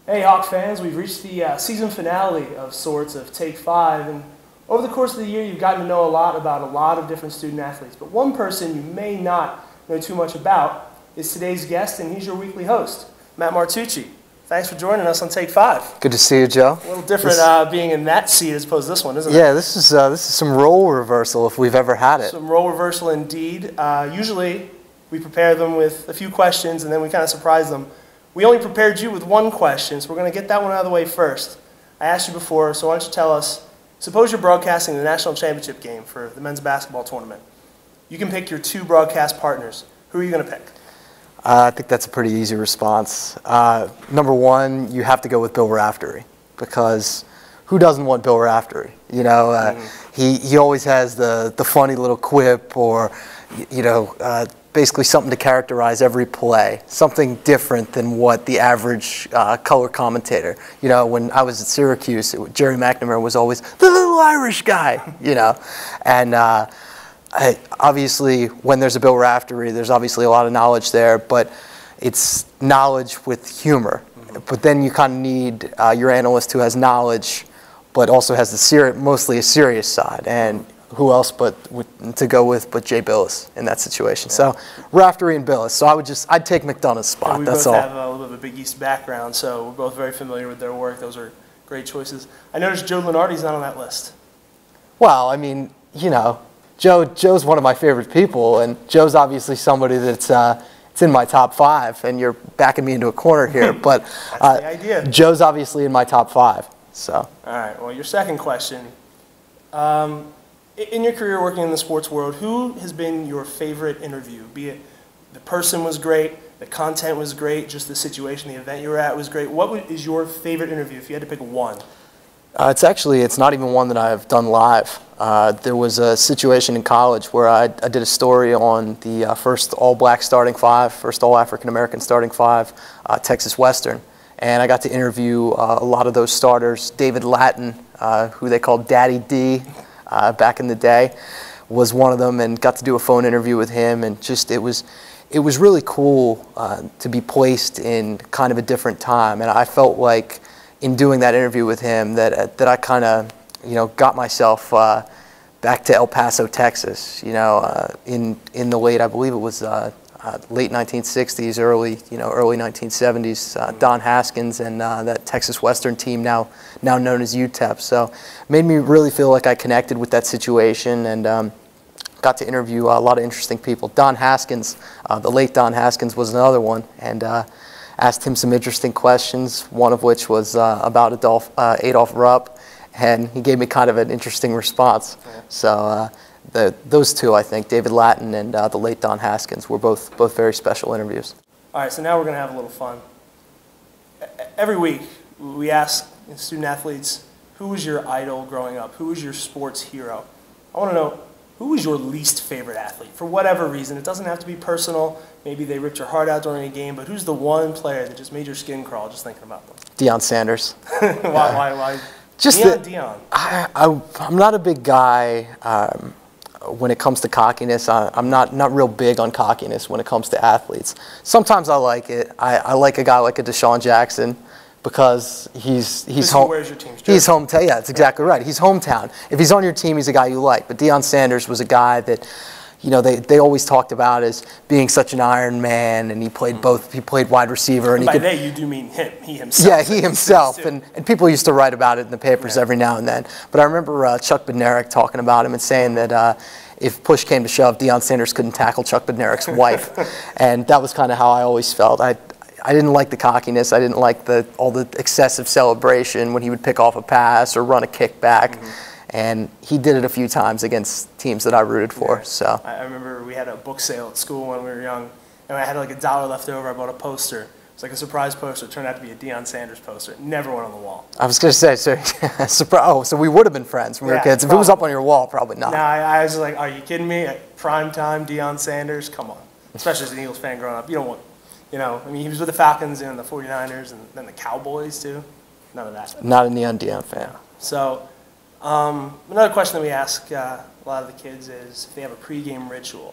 Hey Hawk fans, we've reached the season finale of sorts of Take 5, and over the course of the year you've gotten to know a lot about a lot of different student athletes, but one person you may not know too much about is today's guest, and he's your weekly host, Matt Martucci. Thanks for joining us on Take 5. Good to see you, Joe. A little different being in that seat as opposed to this one, isn't it? Yeah, this is some role reversal if we've ever had it. Some role reversal indeed. Usually we prepare them with a few questions and then we kind of surprise them. We only prepared you with one question, so we're going to get that one out of the way first. I asked you before, so why don't you tell us, suppose you're broadcasting the national championship game for the men's basketball tournament. You can pick your two broadcast partners. Who are you going to pick? I think that's a pretty easy response. Number one, you have to go with Bill Raftery, because who doesn't want Bill Raftery? You know, he always has the funny little quip or, basically something to characterize every play, something different than what the average color commentator. You know, when I was at Syracuse, Jerry McNamara was always the little Irish guy, and obviously when there's a Bill Raftery, there's obviously a lot of knowledge there, but it's knowledge with humor. But then you kind of need your analyst who has knowledge, but also has the mostly a serious side. And who else to go with but Jay Billis in that situation? Yeah. So Raftery and Billis. So I'd take McDonough's spot. We that's both all. have a little bit of a Big East background, so we're both very familiar with their work. Those are great choices. I noticed Joe Lunardi's not on that list. Well, I mean, Joe's one of my favorite people, and Joe's obviously somebody that's it's in my top 5, and you're backing me into a corner here. But that's the idea. Joe's obviously in my top 5. So. All right. Well, your second question. In your career working in the sports world, who has been your favorite interview? Be it the person was great, the content was great, just the situation, the event you were at was great. What is your favorite interview if you had to pick one? It's not even one that I've done live. There was a situation in college where I did a story on the first all-black starting 5, first all-African-American starting 5, Texas Western. And I got to interview a lot of those starters. David Lattin, who they called Daddy D, back in the day, was one of them, and got to do a phone interview with him, and just it was really cool to be placed in kind of a different time, and I felt like in doing that interview with him that I kind of got myself back to El Paso, Texas, in the late, I believe it was late 1960s, early 1970s, Don Haskins and that Texas Western team now known as UTEP. So made me really feel like I connected with that situation, and got to interview a lot of interesting people. Don Haskins, the late Don Haskins, was another one, and asked him some interesting questions, one of which was about Adolph Rupp, and he gave me kind of an interesting response. So those two, I think, David Lattin and the late Don Haskins, were both very special interviews. All right, so now we're going to have a little fun. Every week, we ask student athletes, who was your idol growing up? Who was your sports hero? I want to know, who was your least favorite athlete? For whatever reason. It doesn't have to be personal. Maybe they ripped your heart out during a game, but who's the one player that just made your skin crawl just thinking about them? Deion Sanders. Why? Just Deion. I'm not a big guy when it comes to cockiness. I'm not real big on cockiness when it comes to athletes. Sometimes I like it. I like a guy like a Deshaun Jackson, because he's home. Wears your team's jersey. He's hometown. Yeah, that's exactly right. He's hometown. If he's on your team, he's a guy you like. But Deion Sanders was a guy that, they always talked about as being such an Iron Man, and he played both. He played wide receiver, and by they, you do mean him, he himself. Yeah, he himself, and people used to write about it in the papers every now and then. But I remember Chuck Bednarik talking about him and saying that if push came to shove, Deion Sanders couldn't tackle Chuck Bednarik's wife, and that was kind of how I always felt. I didn't like the cockiness. I didn't like all the excessive celebration when he would pick off a pass or run a kickback. And he did it a few times against teams that I rooted for. Yeah. So I remember we had a book sale at school when we were young, and I had like $1 left over. I bought a poster. It was like a surprise poster. It turned out to be a Deion Sanders poster. It never went on the wall. I was going to say, so we would have been friends when we were kids. If it was up on your wall, probably not. No, I was like, are you kidding me? Prime time, Deion Sanders? Come on. Especially as an Eagles fan growing up. You don't want, he was with the Falcons and the 49ers and then the Cowboys too. None of that. Not a neon Deion fan. So another question that we ask a lot of the kids is if they have a pregame ritual,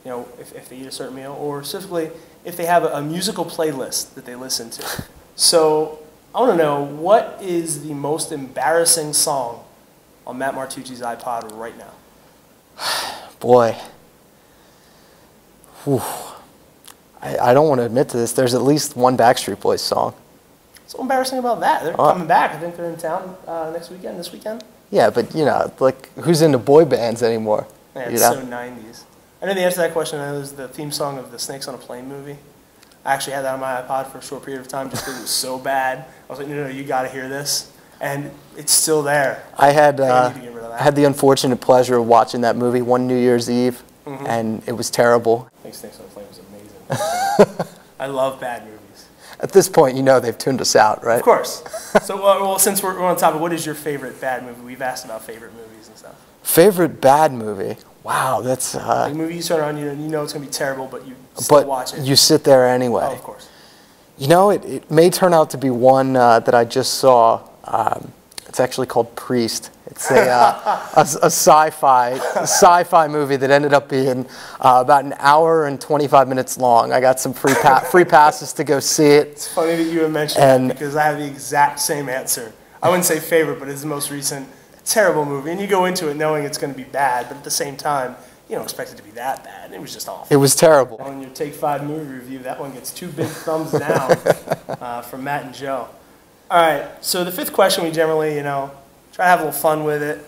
if they eat a certain meal, or specifically if they have a musical playlist that they listen to. So I want to know, what is the most embarrassing song on Matt Martucci's iPod right now? Boy. Whew. I don't want to admit to this. There's at least one Backstreet Boys song. What's so embarrassing about that? They're coming back. I think they're in town this weekend. Yeah, but, you know, like, who's into boy bands anymore? Yeah, it's so 90s. I know the answer to that question is the theme song of the Snakes on a Plane movie. I actually had that on my iPod for a short period of time just because it was so bad. I was like, no, you got to hear this. And it's still there. I had need to get rid of that. I had the unfortunate pleasure of watching that movie one New Year's Eve, and it was terrible. I think Snakes on a Plane was amazing. I love bad movies. At this point, you know they've tuned us out, right? Of course. So, well, since we're on topic, what is your favorite bad movie? We've asked about favorite movies and stuff. Favorite bad movie? Wow, that's... like a movie you turn on, you know it's going to be terrible, but you still watch it. You sit there anyway. Oh, of course. You know, it may turn out to be one that I just saw. It's actually called Priest. It's a sci-fi movie that ended up being about an hour and 25 minutes long. I got some free passes to go see it. It's funny that you mentioned that because I have the exact same answer. I wouldn't say favorite, but it's the most recent terrible movie. And you go into it knowing it's going to be bad, but at the same time, you don't expect it to be that bad. It was just awful. It was terrible. On your Take 5 movie review, that one gets 2 big thumbs down from Matt and Joe. All right, so the fifth question, we generally, try to have a little fun with it.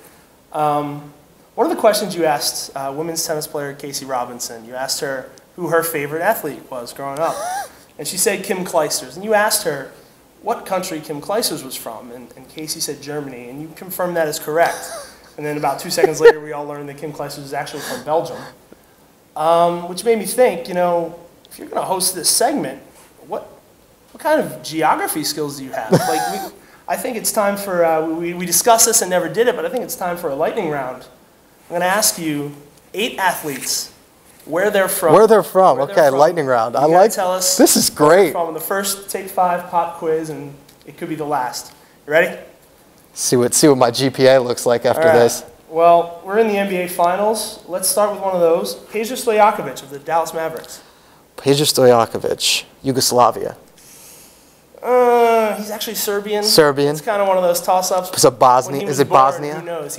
One of the questions you asked women's tennis player Casey Robinson, you asked her who her favorite athlete was growing up. And she said Kim Clijsters. And you asked her what country Kim Clijsters was from. And Casey said Germany. And you confirmed that is correct. And then about 2 seconds later, we all learned that Kim Clijsters is actually from Belgium. Which made me think, if you're going to host this segment, what kind of geography skills do you have? I think it's time for, we discussed this and never did it, but I think it's time for a lightning round. I'm going to ask you 8 athletes, where they're from. Where they're from, okay, lightning round. I like, tell us this is great. From the first Take 5 pop quiz, and it could be the last. You ready? See what my GPA looks like after this. Well, we're in the NBA Finals. Let's start with one of those. Peja Stojakovic of the Dallas Mavericks. Peja Stojakovic, Yugoslavia. He's actually Serbian. Serbian. It's kind of one of those toss-ups. So Bosnia. Is it born, Bosnia? Who knows?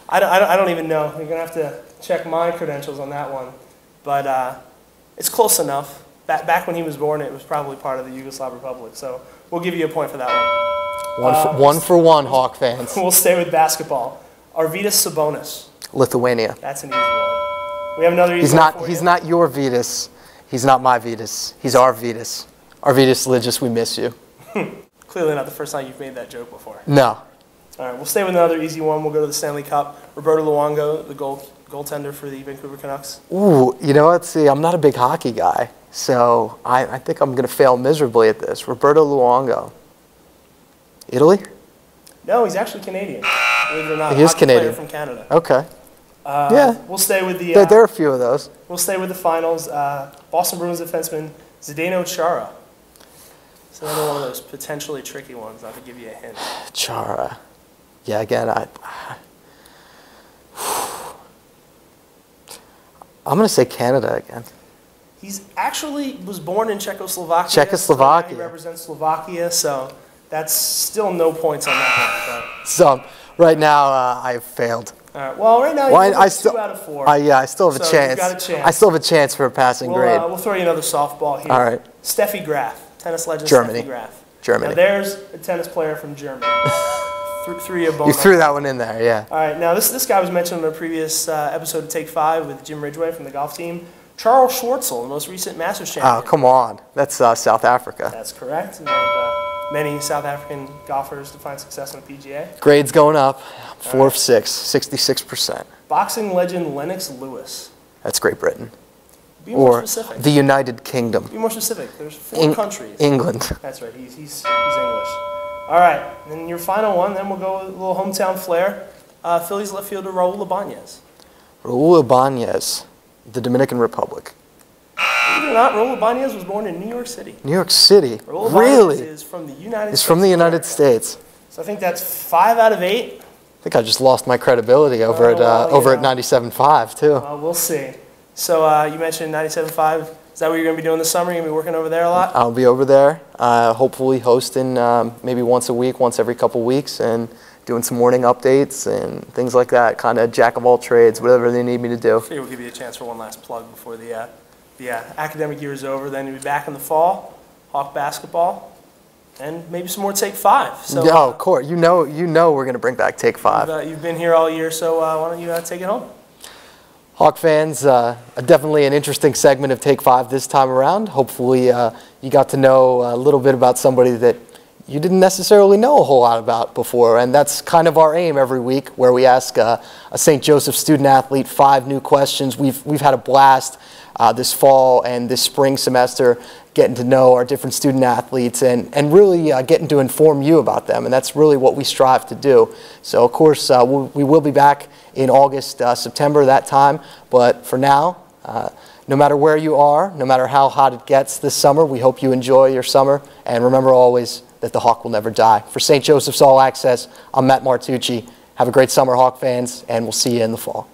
I don't even know. You're going to have to check my credentials on that one. But it's close enough. Back when he was born, it was probably part of the Yugoslav Republic. So we'll give you a point for that one. One for one, Hawk fans. We'll stay with basketball. Arvydas Sabonis. Lithuania. That's an easy one. We have another easy one for you. He's not your Vitas. He's not my Vitas. He's our Vitas. Arvydas Ligis, we miss you. Clearly not the first time you've made that joke before. No. All right, we'll stay with another easy one. We'll go to the Stanley Cup. Roberto Luongo, the goaltender for the Vancouver Canucks. Ooh, you know what? See, I'm not a big hockey guy, so I think I'm going to fail miserably at this. Roberto Luongo. Italy? No, he's actually Canadian. Believe it or not. He is Canadian. Player from Canada. Okay. Yeah. We'll stay with the... there are a few of those. We'll stay with the finals. Boston Bruins defenseman Zdeno Chara. It's another one of those potentially tricky ones, not to give you a hint. Chara. Yeah, again, I'm going to say Canada again. He's actually was born in Czechoslovakia. Czechoslovakia. He represents Slovakia, so that's still no points on that one. So, right now, I've failed. All right. Well, right now, you're 2 out of 4. Yeah, I still have a chance. You've got a chance. I still have a chance for a passing grade. We'll throw you another softball here. All right. Steffi Graf, tennis legend Germany. Steffi Graf. Germany. Now, there's a tennis player from Germany. You threw that one in there, yeah. All right. Now, this guy was mentioned in a previous episode of Take 5 with Jim Ridgway from the golf team. Charles Schwartzel, the most recent Masters champion. Oh, come on. That's South Africa. That's correct. One of many South African golfers to find success on the PGA. Grades going up. 4 of 6, 66%. Boxing legend Lennox Lewis. That's Great Britain. Be more specific. The United Kingdom. Be more specific. There's 4 countries. England. That's right. He's English. All right. And your final one, then we'll go with a little hometown flair. Phillies left fielder Raul Ibanez. Raul Ibanez, the Dominican Republic. Believe it or not, Raul Ibanez was born in New York City. New York City? Raul really? Ibanez is from the United States. He's from the United States. So I think that's 5 out of 8. I think I just lost my credibility over at 97.5 too. We'll see. So you mentioned 97.5. Is that what you're going to be doing this summer? You're going to be working over there a lot? I'll be over there, hopefully hosting maybe once a week, once every couple weeks, and doing some morning updates and things like that, kind of jack of all trades, whatever they need me to do. We'll give you a chance for one last plug before the academic year is over. Then you'll be back in the fall, Hawk basketball, and maybe some more Take 5. So, yeah, of course. You know we're going to bring back Take 5. You've been here all year, so why don't you take it home? Hawk fans, definitely an interesting segment of Take 5 this time around. Hopefully you got to know a little bit about somebody that you didn't necessarily know a whole lot about before, and that's kind of our aim every week, where we ask a St. Joseph student athlete 5 new questions. We've had a blast this fall and this spring semester getting to know our different student athletes and really getting to inform you about them, and that's really what we strive to do. So of course we will be back in August, September, that time, but for now, no matter where you are, no matter how hot it gets this summer, we hope you enjoy your summer, and remember always that the Hawk will never die. For St. Joseph's All Access, I'm Matt Martucci. Have a great summer, Hawk fans, and we'll see you in the fall.